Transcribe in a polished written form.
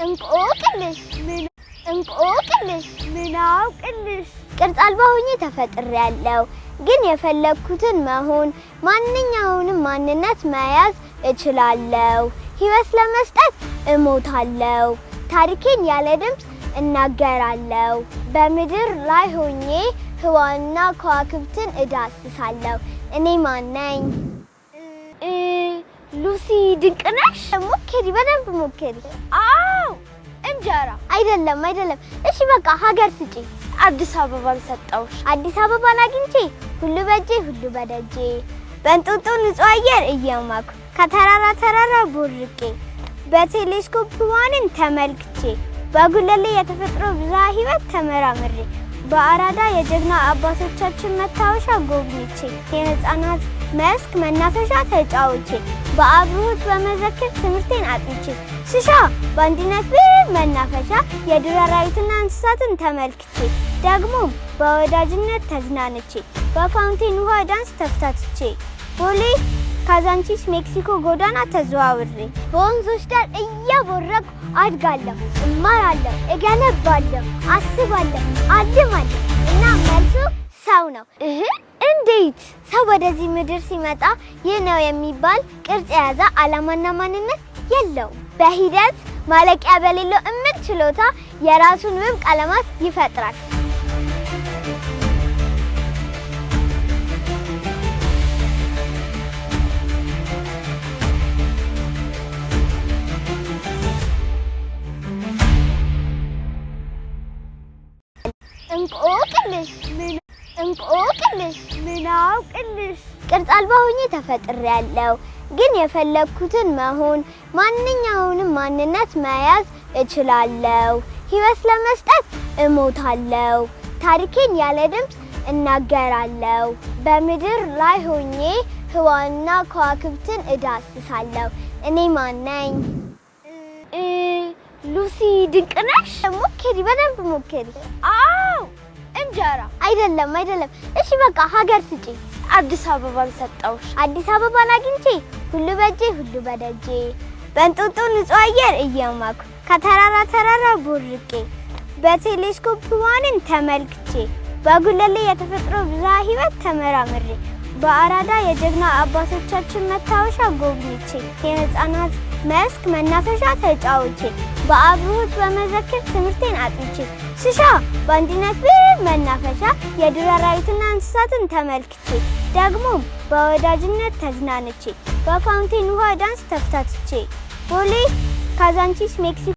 እንቆቅልሽ ምን አውቅልሽ ቅርጽ አልባ ሆኜ ተፈጥሬያለሁ ግን የፈለኩትን መሆን ማንኛውንም ማንነት መያዝ እችላለሁ ህይወት ለመስጠት እሞታለሁ ታሪኬን ያለ ድምጽ እናገራለሁ በምድር ላይ ሆኜ ህዋና ከዋክብትን እዳስሳለሁ እኔ ማን ነኝ ሉሲ ድንቅነሽ ሞክሪ በደንብ ሞክሪ አው እንጀራ አይደለም እሺ በቃ ሀገር ስጪ አዲስ አበባን ሰጣውሽ አዲስ አበባን አግኝቼ ሁሉ በጄ ሁሉ በደጄ በእንጦጦ ንጹህ አየር እየማኩ ከተራራ ቦርቄ በቴሌስኮፕ ዋንን ተመልክቼ በጉለሌ የተፈጥሮ ብዝሃ ህይወት ተመራምሬ በአራዳ የጀግና አባቶቻችን መታወሻ ጎብኝቼ የህፃናት መስክ መናፈሻ ተጫውቼ በአብሮት በመዘክር ትምህርቴን አጥንቼ ስሻ በአንድነት መናፈሻ የዱር አራዊትና እንስሳትን ተመልክቼ ደግሞ በወዳጅነት ተዝናንቼ በፋውንቴን ውሃ ዳንስ ተፍታትቼ ቦሌ ካዛንቺስ ሜክሲኮ ጎዳና ተዘዋውሬ በወንዞች ዳር እያቦረኩ አድጋለሁ እማራለሁ እገነባለሁ አስባለሁ አልማለሁ እና መልሱ ሰው ነው እንዴት ሰው ወደዚህ ምድር ሲመጣ ይህ ነው የሚባል ቅርጽ የያዘ ዓላማና ማንነት የለውም በሂደት ማለቂያ በሌለው እምቅ ችሎታ የራሱን ውብ ቀለማት ይፈጥራል እንቆቅልሽ ምን አውቅልሽ ቅርጽ አልባ ሆኜ ተፈጥሬያለሁ ግን የፈለኩትን መሆን ማንኛውንም ማንነት መያዝ እችላለሁ ህይወት ለመስጠት እሞታለሁ ታሪኬን ያለ ድምጽ እናገራለሁ በምድር ላይ ሆኜ ህዋና ከዋክብትን እዳስሳለሁ እኔ ማን ነኝ ሉሲ ድንቅነሽ ሞክሪ በደንብ ሞክሪ አው እንጀራ አይደለም እሺ በቃ ሀገር ስጪ አዲስ አበባን ሰጣውሽ አዲስ አበባን አግኝቼ ሁሉ በጄ ሁሉ በደጄ በእንጦጦ ንጹህ አየር እየማኩ ከተራራ ቦርቄ በቴሌስኮፕ ዋንን ተመልክቼ በጉለሌ የተፈጥሮ ብዝሃ ህይወት ተመራምሬ በአራዳ የጀግና አባቶቻችን መታወሻ ጎብኝቼ የህፃናት መስክ መናፈሻ ተጫውቼ በአብሮት በመዘክር ትምህርቴን አጥንቼ ስሻ በአንድነት መናፈሻ የዱር አራዊትና እንስሳትን ተመልክቼ ደግሞ በወዳጅነት ተዝናንቼ በፋውንቴን ውሃ ዳንስ ተፍታትቼ ቦሌ ካዛንቺስ ሜክሲኮ